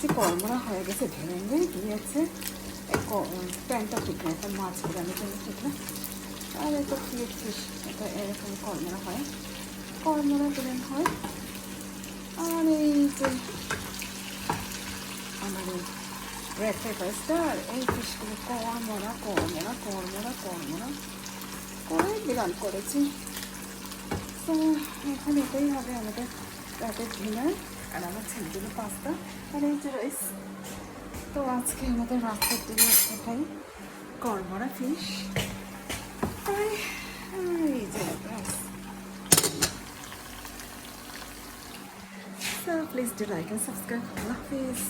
দেখছি কর্মরা হয়ে গেছে, ভেঙে গিয়েছে। এই প্যানটা ঠিক না, একটা মাছ ভেজানোর জন্য ঠিক না। আর এটা ফিট ফিশ, এটা এরকম কর্মরা হয়, কর্মরা প্লেন হয়। আর এই যে আমার এই রেড পেপার স্টার, এই ফিশগুলো কর্মরা কর্মরা কর্মরা কর্মরা করে বিরান করেছি। তো এখন এটাই হবে আমাদের রাতের ডিনার। আর আমার ছেলের জন্য পাস্তা আর এই যে রাইস। তো আজকে আমাদের রাতের ডিনার এটাই, কর্মরা ফিশ আর এই যে rice. So please do like and subscribe. Allah Hafiz.